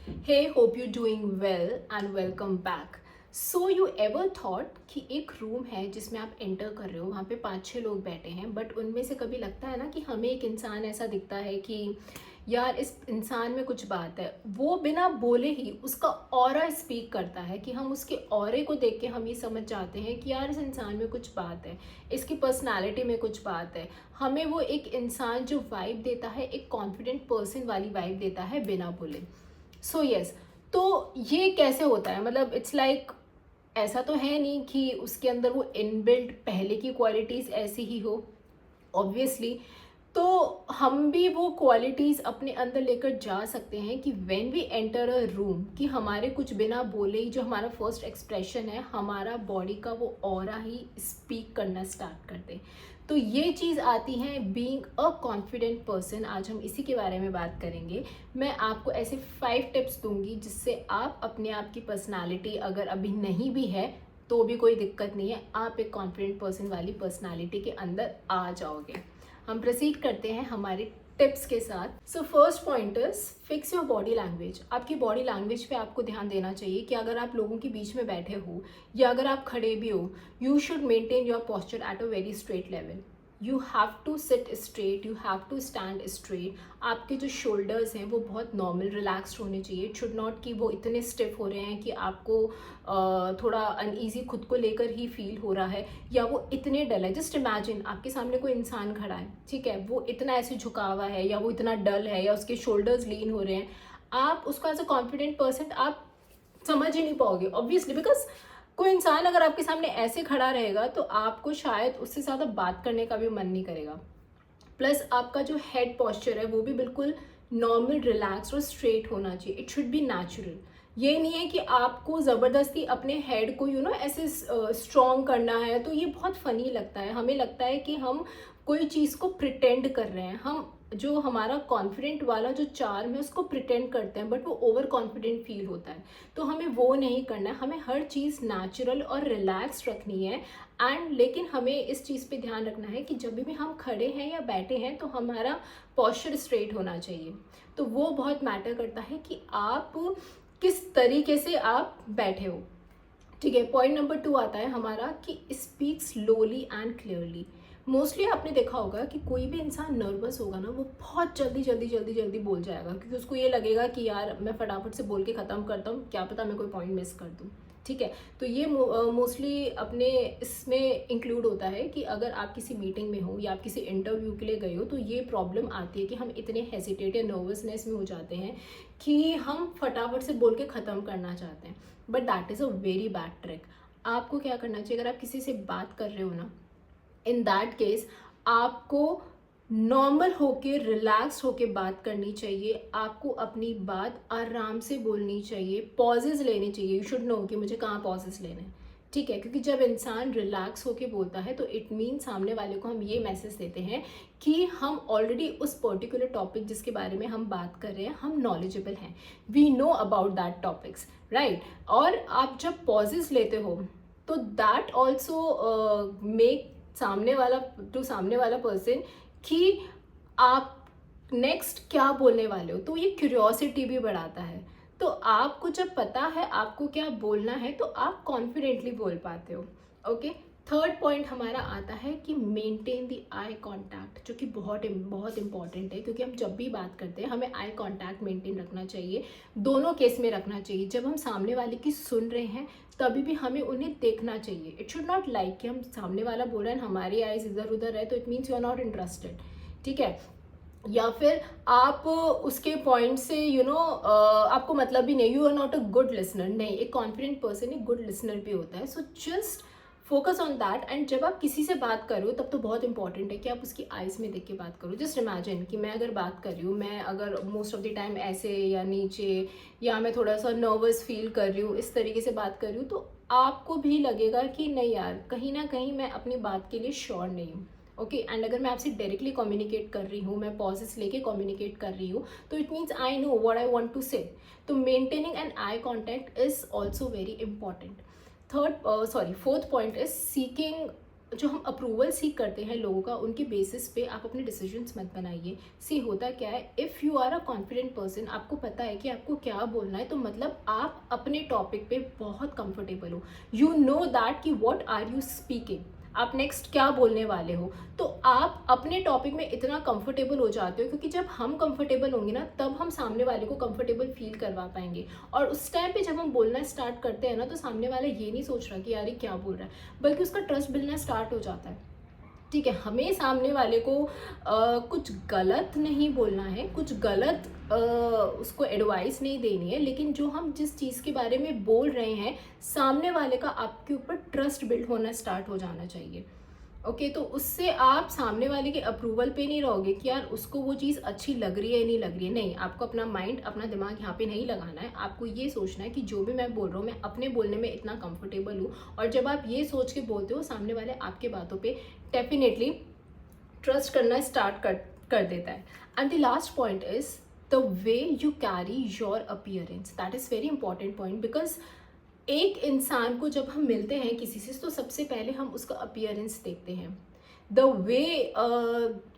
Hey, hope you're doing well and welcome back. So you ever thought कि एक room है जिसमें आप एंटर कर रहे हो, वहाँ पे 5-6 लोग बैठे हैं, बट उनमें से कभी लगता है ना कि हमें एक इंसान ऐसा दिखता है कि यार इस इंसान में कुछ बात है। वो बिना बोले ही उसका ऑरा स्पीक करता है कि हम उसके ऑरे को देख के हम ये समझ जाते हैं कि यार इस इंसान में कुछ बात है, इसकी पर्सनालिटी में कुछ बात है। हमें वो एक इंसान जो वाइब देता है, एक कॉन्फिडेंट पर्सन वाली वाइब देता है बिना बोले। सो यस, तो ये कैसे होता है? मतलब इट्स लाइक ऐसा तो है नहीं कि उसके अंदर वो इनबिल्ट पहले की क्वालिटीज़ ऐसी ही हो, ऑब्वियसली। तो हम भी वो क्वालिटीज़ अपने अंदर लेकर जा सकते हैं कि when we enter a room, कि हमारे कुछ बिना बोले ही जो हमारा फर्स्ट एक्सप्रेशन है, हमारा बॉडी का वो ऑरा ही स्पीक करना स्टार्ट कर दे। तो ये चीज़ आती है बीइंग अ कॉन्फिडेंट पर्सन। आज हम इसी के बारे में बात करेंगे। मैं आपको ऐसे 5 टिप्स दूंगी जिससे आप अपने आप की पर्सनालिटी, अगर अभी नहीं भी है तो भी कोई दिक्कत नहीं है, आप एक कॉन्फिडेंट पर्सन वाली पर्सनालिटी के अंदर आ जाओगे। हम प्रोसीड करते हैं हमारे टिप्स के साथ। So first point is fix your body language. आपकी बॉडी लैंग्वेज पे आपको ध्यान देना चाहिए कि अगर आप लोगों के बीच में बैठे हो या अगर आप खड़े भी हो, you should maintain your posture at a very straight level. You have to sit straight, you have to stand straight. आपके जो शोल्डर्स हैं वो बहुत नॉर्मल रिलैक्स्ड होने चाहिए। इट शुड नॉट कि वो इतने स्टिफ हो रहे हैं कि आपको थोड़ा अनईजी खुद को लेकर ही फील हो रहा है, या वो इतने डल है। जस्ट इमेजिन आपके सामने कोई इंसान खड़ा है, ठीक है, वो इतना ऐसे झुका हुआ है या वो इतना डल है या उसके शोल्डर्स लीन हो रहे हैं। आप उसको एज अ कॉन्फिडेंट पर्सन आप समझ ही नहीं पाओगे, ऑब्वियसली, बिकॉज कोई इंसान अगर आपके सामने ऐसे खड़ा रहेगा तो आपको शायद उससे ज़्यादा बात करने का भी मन नहीं करेगा। प्लस आपका जो हेड पॉस्चर है वो भी बिल्कुल नॉर्मल, रिलैक्स और स्ट्रेट होना चाहिए। It should be natural. ये नहीं है कि आपको ज़बरदस्ती अपने हेड को ऐसे स्ट्रॉन्ग करना है, तो ये बहुत फनी लगता है। हमें लगता है कि हम कोई चीज़ को प्रिटेंड कर रहे हैं, हम जो हमारा कॉन्फिडेंट वाला जो चार्म है उसको प्रिटेंड करते हैं, बट वो ओवर कॉन्फिडेंट फील होता है। तो हमें वो नहीं करना है, हमें हर चीज़ नेचुरल और रिलैक्स रखनी है। एंड लेकिन हमें इस चीज़ पे ध्यान रखना है कि जब भी हम खड़े हैं या बैठे हैं तो हमारा पॉस्चर स्ट्रेट होना चाहिए। तो वो बहुत मैटर करता है कि आप किस तरीके से आप बैठे हो। ठीक है, पॉइंट नंबर 2 आता है हमारा कि speak slowly and clearly. Mostly आपने देखा होगा कि कोई भी इंसान नर्वस होगा ना, वो बहुत जल्दी जल्दी जल्दी जल्दी बोल जाएगा, क्योंकि उसको ये लगेगा कि यार मैं फटाफट से बोल के ख़त्म करता हूँ, क्या पता मैं कोई पॉइंट मिस कर दूँ। ठीक है, तो ये मोस्टली अपने इसमें इंक्लूड होता है कि अगर आप किसी मीटिंग में हो या आप किसी इंटरव्यू के लिए गए हो, तो ये प्रॉब्लम आती है कि हम इतने हेजिटेट या नर्वसनेस में हो जाते हैं कि हम फटाफट से बोल के ख़त्म करना चाहते हैं। But that is a very bad trick. आपको क्या करना चाहिए, अगर आप किसी से बात कर रहे हो ना, इन दैट केस आपको नॉर्मल होके, रिलैक्स होके बात करनी चाहिए। आपको अपनी बात आराम से बोलनी चाहिए, पॉजेज लेने चाहिए। यू शुड नो कि मुझे कहाँ पॉजेज लेने हैं। ठीक है, क्योंकि जब इंसान रिलैक्स होके बोलता है तो इट मीन सामने वाले को हम ये मैसेज देते हैं कि हम ऑलरेडी उस पर्टिकुलर टॉपिक जिसके बारे में हम बात कर रहे हैं, हम नॉलेजेबल हैं, we know about that topics, right. और आप जब पॉजेज लेते हो तो दैट ऑल्सो मेक सामने वाला पर्सन कि आप नेक्स्ट क्या बोलने वाले हो, तो ये क्यूरियोसिटी भी बढ़ाता है। तो आपको जब पता है आपको क्या बोलना है तो आप कॉन्फिडेंटली बोल पाते हो। ओके, थर्ड पॉइंट हमारा आता है कि मेंटेन द आई कांटेक्ट, जो कि बहुत बहुत इंपॉर्टेंट है, क्योंकि हम जब भी बात करते हैं हमें आई कांटेक्ट मेंटेन रखना चाहिए। दोनों केस में रखना चाहिए। जब हम सामने वाले की सुन रहे हैं तभी भी हमें उन्हें देखना चाहिए। इट शुड नॉट लाइक कि हम सामने वाला बोल रहे हैं, हमारी आइज इधर उधर है, तो it means you are not interested. ठीक है, या फिर आप उसके पॉइंट से आपको मतलब भी नहीं, you are not a good listener. नहीं, एक कॉन्फिडेंट पर्सन एक गुड लिसनर भी होता है। So just focus on that. And जब आप किसी से बात करो तब तो बहुत इंपॉर्टेंट है कि आप उसकी आइज में देख के बात करो। जस्ट इमेजिन कि मैं अगर बात कर रही हूँ, मैं अगर मोस्ट ऑफ द टाइम ऐसे या नीचे, या मैं थोड़ा सा नर्वस फील कर रही हूँ, इस तरीके से बात कर रही हूँ, तो आपको भी लगेगा कि नहीं यार, कहीं ना कहीं मैं अपनी बात के लिए श्योर नहीं हूँ। ओके, एंड अगर मैं आपसे डायरेक्टली कम्युनिकेट कर रही हूँ, मैं पॉजेस लेके कम्युनिकेट कर रही हूँ, तो it means I know what I want to say. तो maintaining an eye contact is also very important. Fourth point is seeking जो हम अप्रूवल सीख करते हैं लोगों का, उनके बेसिस पे आप अपने डिसीजंस मत बनाइए। सी होता क्या है, if you are a confident person, आपको पता है कि आपको क्या बोलना है, तो मतलब आप अपने टॉपिक पे बहुत कंफर्टेबल हो, यू नो दैट कि व्हाट आर यू स्पीकिंग, आप नेक्स्ट क्या बोलने वाले हो, तो आप अपने टॉपिक में इतना कंफर्टेबल हो जाते हो, क्योंकि जब हम कंफर्टेबल होंगे ना, तब हम सामने वाले को कंफर्टेबल फील करवा पाएंगे। और उस टाइम पे जब हम बोलना स्टार्ट करते हैं ना, तो सामने वाला ये नहीं सोच रहा कि यार ये क्या बोल रहा है, बल्कि उसका ट्रस्ट बिल्डना स्टार्ट हो जाता है। ठीक है, हमें सामने वाले को कुछ गलत नहीं बोलना है, कुछ गलत उसको एडवाइस नहीं देनी है, लेकिन जो हम जिस चीज़ के बारे में बोल रहे हैं, सामने वाले का आपके ऊपर ट्रस्ट बिल्ड होना स्टार्ट हो जाना चाहिए। ओके, तो उससे आप सामने वाले के अप्रूवल पे नहीं रहोगे कि यार उसको वो चीज़ अच्छी लग रही है नहीं लग रही है, नहीं, आपको अपना माइंड, अपना दिमाग यहाँ पे नहीं लगाना है। आपको ये सोचना है कि जो भी मैं बोल रहा हूँ, मैं अपने बोलने में इतना कंफर्टेबल हूँ, और जब आप ये सोच के बोलते हो, सामने वाले आपके बातों पे डेफिनेटली ट्रस्ट करना स्टार्ट कर देता है। And the last point is the way you carry your appearance, that is very important point, because एक इंसान को जब हम मिलते हैं किसी से, तो सबसे पहले हम उसका अपीयरेंस देखते हैं, द वे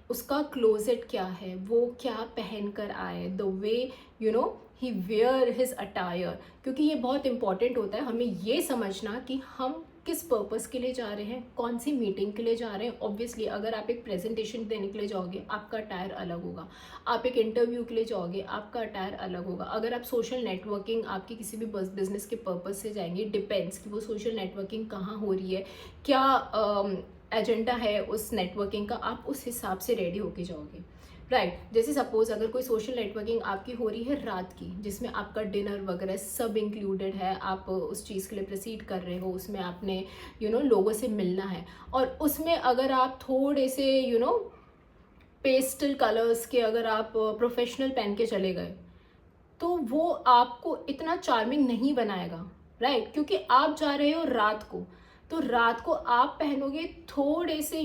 उसका क्लोजेट क्या है, वो क्या पहन कर आए, the way you know he wear his attire, क्योंकि ये बहुत इंपॉर्टेंट होता है हमें ये समझना कि हम किस पर्पस के लिए जा रहे हैं, कौन सी मीटिंग के लिए जा रहे हैं। ऑब्वियसली अगर आप एक प्रेजेंटेशन देने के लिए जाओगे, आपका अटायर अलग होगा, आप एक इंटरव्यू के लिए जाओगे, आपका अटायर अलग होगा, अगर आप सोशल नेटवर्किंग आपकी किसी भी बिजनेस के पर्पस से जाएंगे, डिपेंड्स कि वो सोशल नेटवर्किंग कहाँ हो रही है, क्या एजेंडा है उस नेटवर्किंग का, आप उस हिसाब से रेडी होके जाओगे, राइट। जैसे सपोज अगर कोई सोशल नेटवर्किंग आपकी हो रही है रात की, जिसमें आपका डिनर वगैरह सब इंक्लूडेड है, आप उस चीज़ के लिए प्रोसीड कर रहे हो, उसमें आपने लोगों से मिलना है, और उसमें अगर आप थोड़े से पेस्टल कलर्स के अगर आप प्रोफेशनल पहन के चले गए, तो वो आपको इतना चार्मिंग नहीं बनाएगा, राइट, क्योंकि आप जा रहे हो रात को, तो रात को आप पहनोगे थोड़े से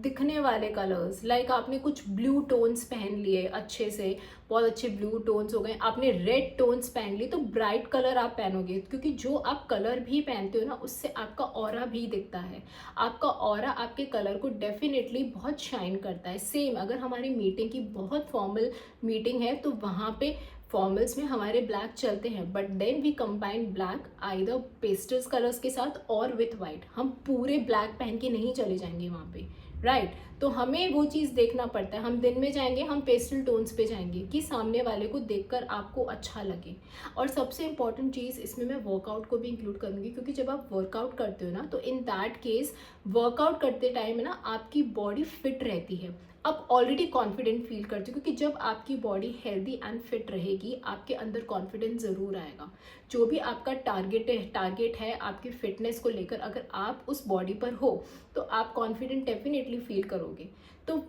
दिखने वाले कलर्स, लाइक आपने कुछ ब्लू टोन्स पहन लिए अच्छे से, बहुत अच्छे ब्लू टोन्स हो गए, आपने रेड टोन्स पहन ली, तो ब्राइट कलर आप पहनोगे, क्योंकि जो आप कलर भी पहनते हो ना, उससे आपका ऑरा भी दिखता है, आपका ऑरा आपके कलर को डेफिनेटली बहुत शाइन करता है। सेम अगर हमारी मीटिंग की बहुत फॉर्मल मीटिंग है, तो वहाँ पे फॉर्मल्स में हमारे ब्लैक चलते हैं, but then we combine black either pastels colours के साथ और विथ वाइट, हम पूरे ब्लैक पहन के नहीं चले जाएंगे वहाँ पे, राइट। तो हमें वो चीज़ देखना पड़ता है, हम दिन में जाएंगे, हम पेस्टल टोन्स पे जाएंगे कि सामने वाले को देखकर आपको अच्छा लगे। और सबसे इंपॉर्टेंट चीज़ इसमें मैं वर्कआउट को भी इंक्लूड करूँगी, क्योंकि जब आप वर्कआउट करते हो ना, तो इन दैट केस वर्कआउट करते टाइम ना आपकी बॉडी फिट रहती है, आप ऑलरेडी कॉन्फिडेंट फील करते हो, क्योंकि जब आपकी बॉडी हेल्दी एंड फिट रहेगी, आपके अंदर कॉन्फिडेंस ज़रूर आएगा। जो भी आपका टारगेट है आपकी फिटनेस को लेकर, अगर आप उस बॉडी पर हो, तो आप कॉन्फिडेंट डेफिनेटली फील करोगे। तो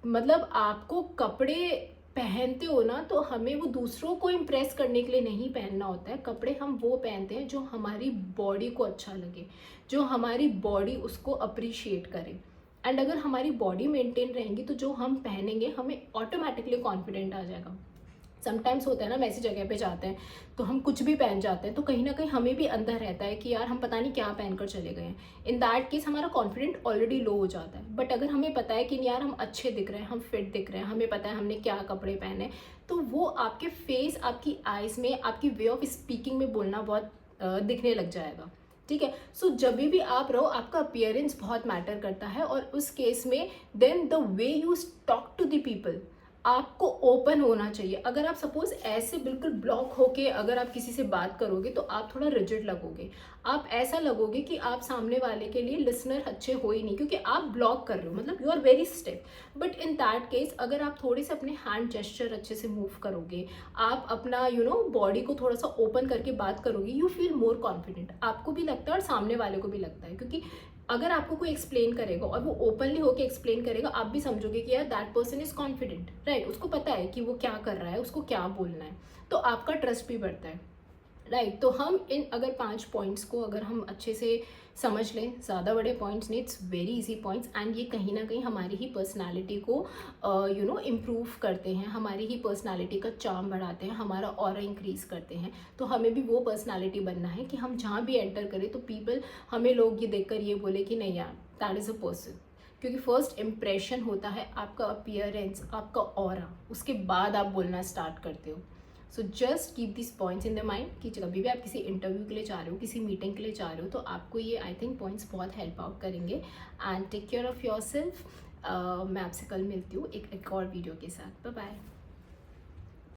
मतलब आपको कपड़े पहनते हो ना, तो हमें वो दूसरों को इम्प्रेस करने के लिए नहीं पहनना होता है, कपड़े हम वो पहनते हैं जो हमारी बॉडी को अच्छा लगे, जो हमारी बॉडी उसको अप्रिशिएट करे। एंड अगर हमारी बॉडी मेंटेन रहेंगी, तो जो हम पहनेंगे हमें ऑटोमेटिकली कॉन्फिडेंट आ जाएगा। समटाइम्स होता है ना, हम ऐसी जगह पे जाते हैं तो हम कुछ भी पहन जाते हैं, तो कहीं ना कहीं हमें भी अंदर रहता है कि यार हम पता नहीं क्या पहनकर चले गए हैं। इन दैट केस हमारा कॉन्फिडेंट ऑलरेडी लो हो जाता है। बट अगर हमें पता है कि यार हम अच्छे दिख रहे हैं, हम फिट दिख रहे हैं, हमें पता है हमने क्या कपड़े पहने, तो वो आपके फेस, आपकी आइज़ में, आपकी वे ऑफ स्पीकिंग में बोलना बहुत दिखने लग जाएगा। ठीक है, सो जब भी आप रहो, आपका अपीयरेंस बहुत मैटर करता है, और उस केस में then the way you talk to the people, आपको ओपन होना चाहिए। अगर आप सपोज ऐसे बिल्कुल ब्लॉक होके अगर आप किसी से बात करोगे, तो आप थोड़ा रिजिड लगोगे, आप ऐसा लगोगे कि आप सामने वाले के लिए लिसनर अच्छे हो ही नहीं, क्योंकि आप ब्लॉक कर रहे हो, मतलब you are very stiff. But in that case अगर आप थोड़े से अपने हैंड जेस्चर अच्छे से मूव करोगे, आप अपना बॉडी को थोड़ा सा ओपन करके बात करोगे, यू फील मोर कॉन्फिडेंट, आपको भी लगता है और सामने वाले को भी लगता है। क्योंकि अगर आपको कोई एक्सप्लेन करेगा और वो ओपनली होकर एक्सप्लेन करेगा, आप भी समझोगे कि यार that person is confident, right, उसको पता है कि वो क्या कर रहा है, उसको क्या बोलना है, तो आपका ट्रस्ट भी बढ़ता है। राइट। तो हम इन अगर 5 पॉइंट्स को अगर हम अच्छे से समझ लें, ज़्यादा बड़े पॉइंट्स नहीं, it's very easy points, and ये कहीं ना कहीं हमारी ही पर्सनालिटी को इम्प्रूव करते हैं, हमारी ही पर्सनालिटी का चार्म बढ़ाते हैं, हमारा ऑरा इंक्रीज करते हैं। तो हमें भी वो पर्सनालिटी बनना है कि हम जहाँ भी एंटर करें तो पीपल, हमें लोग ये देखकर ये बोले कि नहीं यार, दैट इज़ अ पर्सन। क्योंकि फर्स्ट इम्प्रेशन होता है आपका अपीयरेंस, आपका ऑरा, उसके बाद आप बोलना स्टार्ट करते हो। So just keep this points in the mind कि कभी भी आप किसी इंटरव्यू के लिए जा रहे हो, किसी मीटिंग के लिए जा रहे हो, तो आपको ये आई थिंक पॉइंट्स बहुत हेल्प आउट करेंगे। And take care of your self. मैं आपसे कल मिलती हूँ एक और वीडियो के साथ। Bye bye.